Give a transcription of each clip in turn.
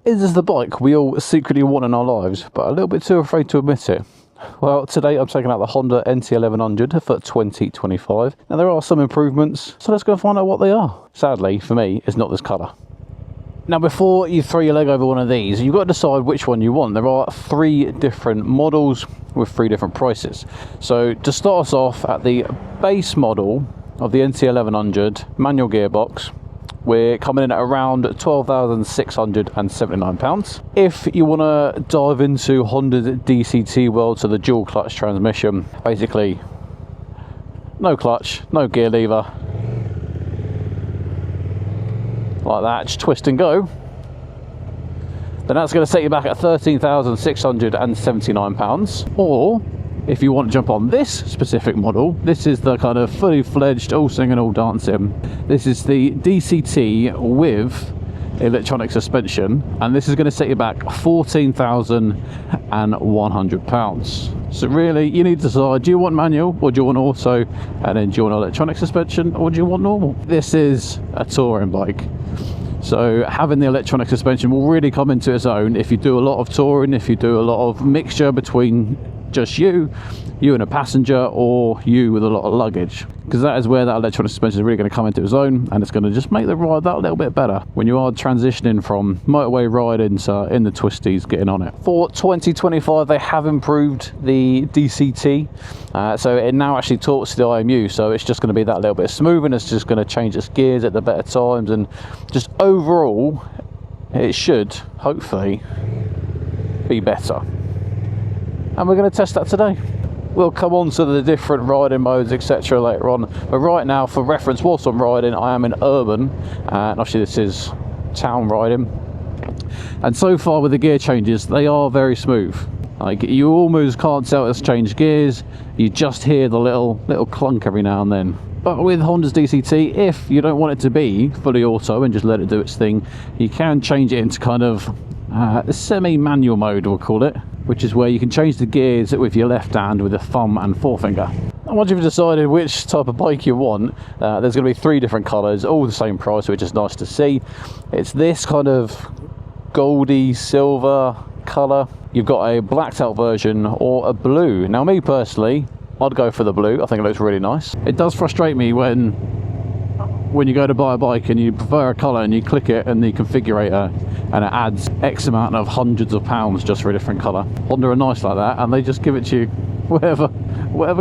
Is this the bike we all secretly want in our lives, but a little bit too afraid to admit it? Well, today I'm taking out the Honda NT1100 for 2025. Now there are some improvements, so let's go find out what they are. Sadly, for me, it's not this colour. Now before you throw your leg over one of these, you've got to decide which one you want. There are 3 different models with 3 different prices. So to start us off, at the base model of the NT1100 manual gearbox, we're coming in at around £12,679. If you want to dive into Honda's DCT world, so the dual clutch transmission, basically no clutch, no gear lever, like that, just twist and go, then that's going to set you back at £13,679. Or if you want to jump on this specific model, this is the kind of fully fledged, all singing, all dancing. This is the DCT with electronic suspension, and this is going to set you back £14,100. So really, you need to decide, do you want manual or do you want auto, and then do you want electronic suspension or do you want normal? This is a touring bike, so having the electronic suspension will really come into its own if you do a lot of touring, if you do a lot of mixture between just you and a passenger, or you with a lot of luggage, because that is where that electronic suspension is really going to come into its own, and it's going to just make the ride that little bit better when you are transitioning from motorway ride into in the twisties getting on it. For 2025 they have improved the DCT, so it now actually talks to the IMU, so it's just going to be that little bit smoother, and it's just going to change its gears at the better times, and just overall it should hopefully be better. And we're going to test that today. We'll come on to the different riding modes, etc. later on, but right now, for reference, whilst I'm riding, I am in urban, and actually this is town riding, and so far with the gear changes, they are very smooth. Like, you almost can't tell it's changed gears, you just hear the little clunk every now and then. But with Honda's DCT, if you don't want it to be fully auto and just let it do its thing, you can change it into kind of a semi-manual mode, we'll call it, which is where you can change the gears with your left hand with a thumb and forefinger. And once you've decided which type of bike you want, there's going to be 3 different colours, all the same price, which is nice to see. It's this kind of goldy silver colour. You've got a blacked out version or a blue. Now me personally, I'd go for the blue. I think it looks really nice. It does frustrate me when you go to buy a bike and you prefer a colour and you click it in the configurator and it adds X amount of hundreds of pounds just for a different colour. Honda are nice like that, and they just give it to you whatever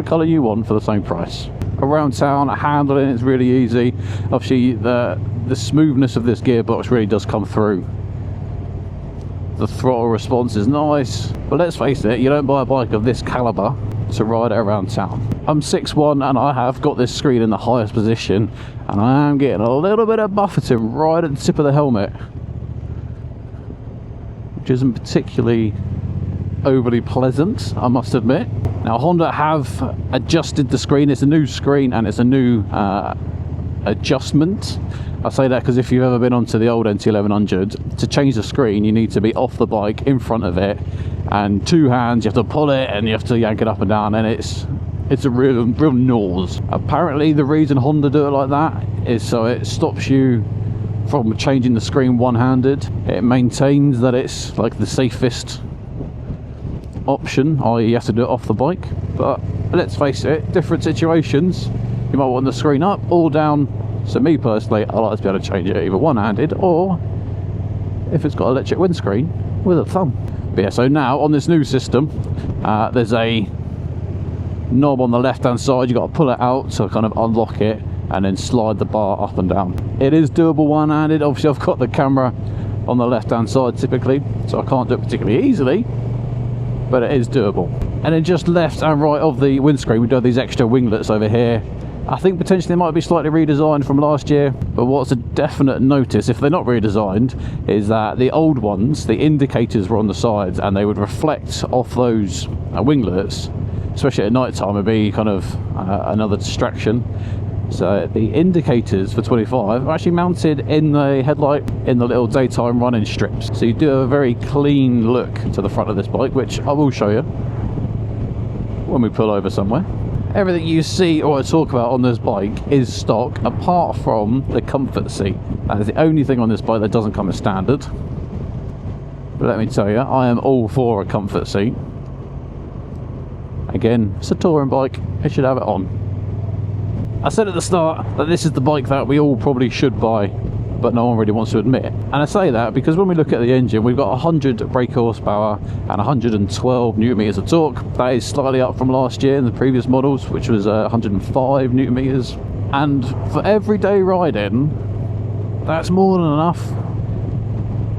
colour you want for the same price. Around town, handling is really easy. Obviously the smoothness of this gearbox really does come through. The throttle response is nice, but let's face it, you don't buy a bike of this calibre to ride it around town. I'm 6'1" and I have got this screen in the highest position, and I am getting a little bit of buffeting right at the tip of the helmet, which isn't particularly overly pleasant, I must admit. Now Honda have adjusted the screen. It's a new screen and it's a new adjustment. I say that because if you've ever been onto the old NT1100, to change the screen you need to be off the bike in front of it, and 2 hands, you have to pull it and you have to yank it up and down, and it's a real nose. Apparently the reason Honda do it like that is so it stops you from changing the screen one-handed. It maintains that it's like the safest option, i.e. you have to do it off the bike. But let's face it, different situations, you might want the screen up or down. So me personally, I like to be able to change it either one-handed, or if it's got electric windscreen, with a thumb. But yeah, so now on this new system, there's a knob on the left-hand side. You've got to pull it out to kind of unlock it, and then slide the bar up and down. It is doable one-handed. Obviously I've got the camera on the left-hand side typically, so I can't do it particularly easily, but it is doable. And then just left and right of the windscreen, we do have these extra winglets over here. I think potentially they might be slightly redesigned from last year, but what's a definite notice, if they're not redesigned, is that the old ones, the indicators were on the sides and they would reflect off those winglets, especially at night time. It'd be kind of another distraction. So the indicators for 25 are actually mounted in the headlight in the little daytime running strips. So you do have a very clean look to the front of this bike, which I will show you when we pull over somewhere. Everything you see or I talk about on this bike is stock, apart from the comfort seat. That is the only thing on this bike that doesn't come as standard. But let me tell you, I am all for a comfort seat. Again, it's a touring bike, it should have it on. I said at the start that this is the bike that we all probably should buy, but no one really wants to admit. And I say that because when we look at the engine, we've got 100 brake horsepower and 112 newton meters of torque. That is slightly up from last year in the previous models, which was 105 newton meters. And for everyday riding, that's more than enough.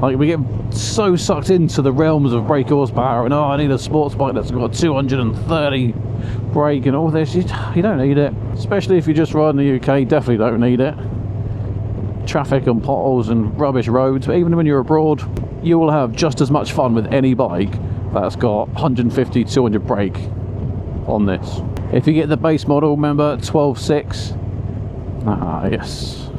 Like, we get so sucked into the realms of brake horsepower and, oh, I need a sports bike that's got 230 brake and all this. You don't need it, especially if you're just riding the UK. Definitely don't need it. Traffic and potholes and rubbish roads, but even when you're abroad, you will have just as much fun with any bike that's got 150, 200 brake on this. If you get the base model, remember 12.6. Yes,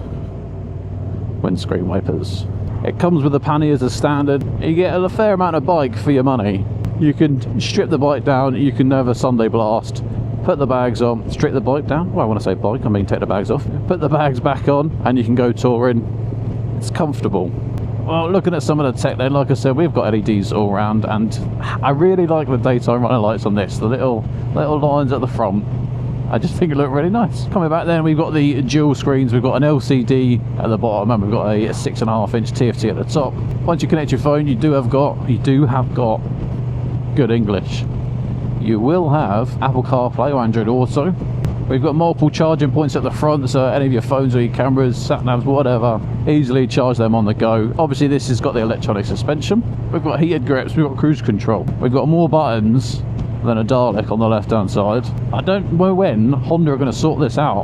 windscreen wipers. It comes with the panniers as standard. You get a fair amount of bike for your money. You can strip the bike down, you can have a Sunday blast, put the bags on, strip the bike down. Well, when I say bike, I mean take the bags off. Put the bags back on and you can go touring. It's comfortable. Well, looking at some of the tech then, like I said, we've got LEDs all around, and I really like the daytime running lights on this. The little lines at the front, I just think it looked really nice. Coming back then, we've got the dual screens. We've got an LCD at the bottom, and we've got a 6.5-inch TFT at the top. Once you connect your phone, you do have got good English. You will have Apple CarPlay or Android Auto. We've got multiple charging points at the front, so any of your phones or your cameras, sat navs, whatever, easily charge them on the go. Obviously, this has got the electronic suspension. We've got heated grips. We've got cruise control. We've got more buttons than a Dalek on the left hand side. I don't know when Honda are going to sort this out.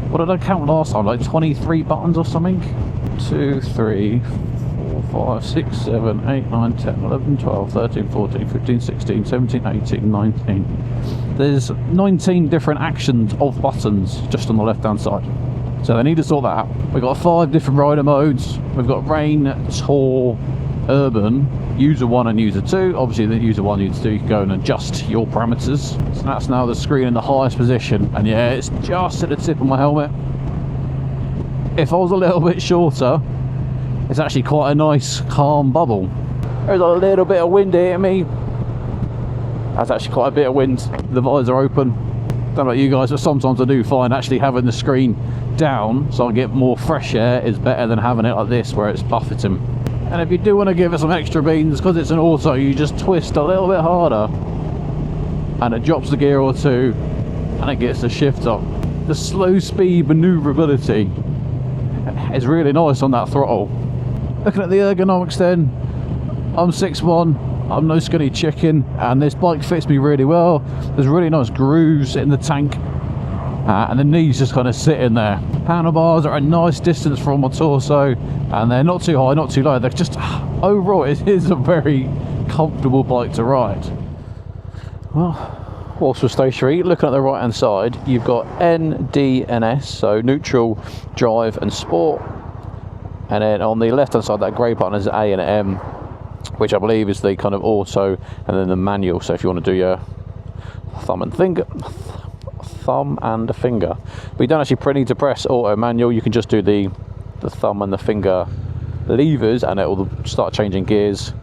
What did I count last time? Like 23 buttons or something? 2, 3, 4, 5, 6, 7, 8, 9, 10, 11, 12, 13, 14, 15, 16, 17, 18, 19. There's 19 different actions of buttons just on the left hand side. So they need to sort that out. We've got 5 different rider modes. We've got rain, tour, urban, user 1 and user 2. Obviously the user 1, user 2, you can go and adjust your parameters. So that's now the screen in the highest position, and yeah, it's just at the tip of my helmet. If I was a little bit shorter, it's actually quite a nice calm bubble. There's a little bit of wind hitting me. That's actually quite a bit of wind. The visor open. Don't know about you guys, but sometimes I do find actually having the screen down so I get more fresh air is better than having it like this where it's buffeting. And if you do want to give it some extra beans, because it's an auto, you just twist a little bit harder and it drops the gear or two and it gets the shift up. The slow speed manoeuvrability is really nice on that throttle. Looking at the ergonomics then, I'm 6'1", I'm no skinny chicken, and this bike fits me really well. There's really nice grooves in the tank, and the knees just kind of sit in there. Handlebars are a nice distance from my torso, and they're not too high, not too low. They're just, overall, it is a very comfortable bike to ride. Well, whilst we're stationary, looking at the right hand side, you've got N, D and S, so neutral, drive and sport. And then on the left hand side, that grey button is A and M, which I believe is the kind of auto, and then the manual. So if you want to do your thumb and finger, but you don't actually need to press auto manual. You can just do the thumb and the finger levers, and it will start changing gears.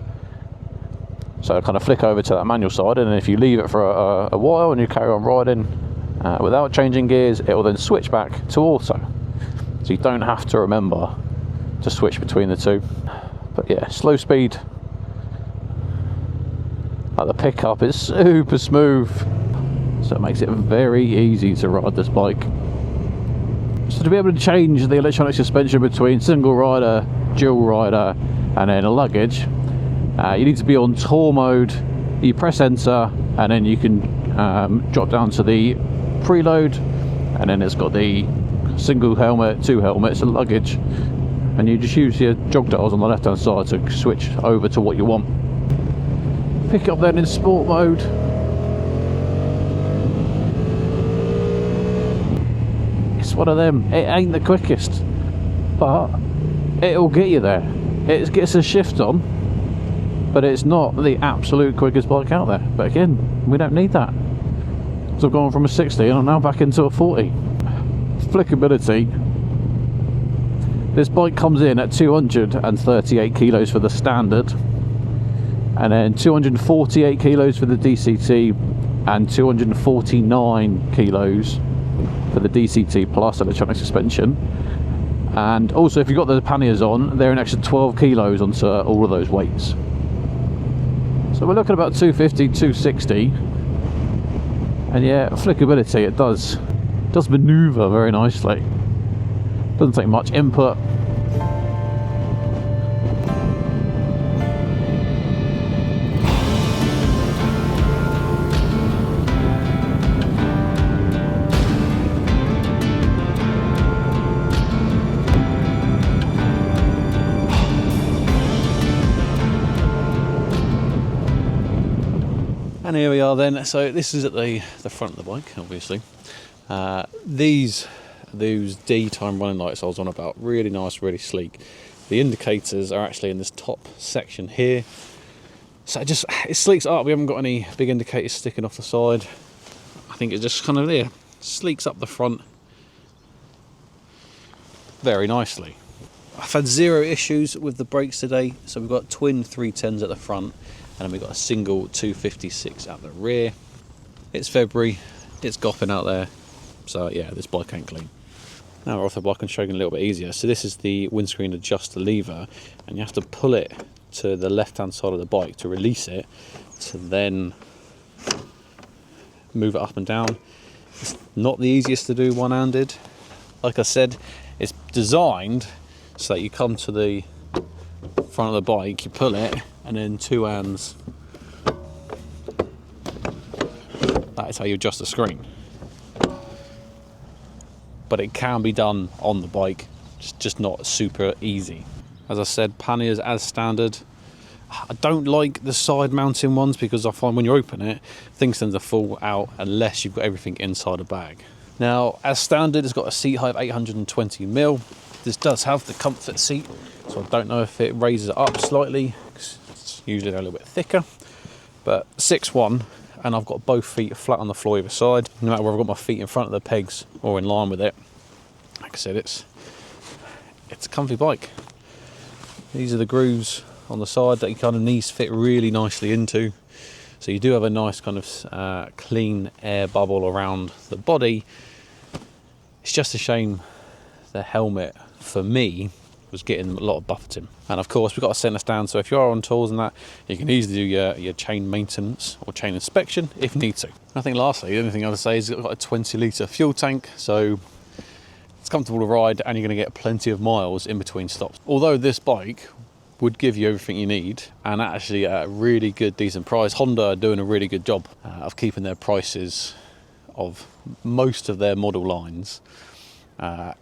So kind of flick over to that manual side, and then if you leave it for a while and you carry on riding without changing gears, it will then switch back to auto. So you don't have to remember to switch between the two. But yeah, slow speed. Like the pickup is super smooth, so it makes it very easy to ride this bike. So to be able to change the electronic suspension between single rider, dual rider and then a luggage, you need to be on tour mode. You press enter and then you can drop down to the preload, and then it's got the single helmet, 2 helmets and luggage, and you just use your jog dials on the left hand side to switch over to what you want. Pick up then in sport mode. It's one of them. It ain't the quickest, but it'll get you there. It gets a shift on, but it's not the absolute quickest bike out there. But again, we don't need that. So I've gone from a 60 and I'm now back into a 40. Flickability. This bike comes in at 238 kilos for the standard. and then 248 kilos for the DCT and 249 kilos for the DCT plus electronic suspension. And also, if you've got the panniers on, they're an extra 12 kilos onto all of those weights. So we're looking at about 250, 260. And yeah, flickability, it does maneuver very nicely. Doesn't take much input. And here we are then. So this is at the front of the bike, obviously. Those daytime running lights I was on about, really nice, really sleek. The indicators are actually in this top section here. So it sleeks up. We haven't got any big indicators sticking off the side. I think it just kind of there sleeks up the front very nicely. I've had zero issues with the brakes today. So we've got twin 310s at the front, and then we've got a single 256 at the rear. It's February, it's gopping out there, so yeah, this bike ain't clean. Now we're off the bike and showing a little bit easier. So this is the windscreen adjuster lever, and you have to pull it to the left hand side of the bike to release it, to then move it up and down. It's not the easiest to do one-handed. Like I said, it's designed so that you come to the front of the bike, you pull it, and then two hands, that is how you adjust the screen. But it can be done on the bike, it's just not super easy. As I said, panniers as standard. I don't like the side mounting ones because I find when you open it, things tend to fall out unless you've got everything inside a bag. Now, as standard, it's got a seat height of 820mm. This does have the comfort seat, so I don't know if it raises it up slightly. Usually they're a little bit thicker, but 6'1", and I've got both feet flat on the floor either side. No matter whether I've got my feet in front of the pegs or in line with it, like I said, it's a comfy bike. These are the grooves on the side that your kind of knees fit really nicely into, so you do have a nice kind of clean air bubble around the body. It's just a shame the helmet, for me, was getting a lot of buffeting. And of course we've got a centre stand, so if you are on tours and that, you can easily do your chain maintenance or chain inspection if need to. I think lastly, the only thing I would say is it's got a 20 litre fuel tank, so it's comfortable to ride and you're going to get plenty of miles in between stops. Although this bike would give you everything you need, and actually at a really good decent price. Honda are doing a really good job of keeping their prices of most of their model lines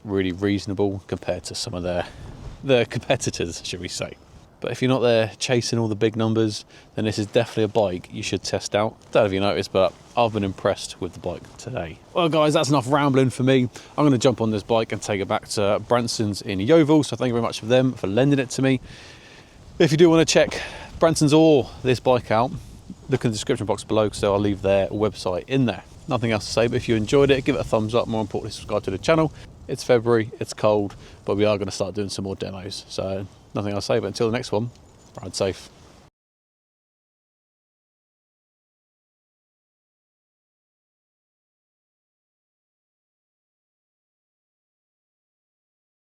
really reasonable compared to some of their competitors, should we say. But if you're not there chasing all the big numbers, then this is definitely a bike you should test out. Don't know if you noticed, but I've been impressed with the bike today. Well guys, that's enough rambling for me. I'm going to jump on this bike and take it back to Branson's in Yeovil, so thank you very much for them for lending it to me. If you do want to check Branson's or this bike out, look in the description box below, so I'll leave their website in there. Nothing else to say, but if you enjoyed it, give it a thumbs up. More importantly, subscribe to the channel. It's February, it's cold, but we are going to start doing some more demos. So nothing else to say, but until the next one, ride safe.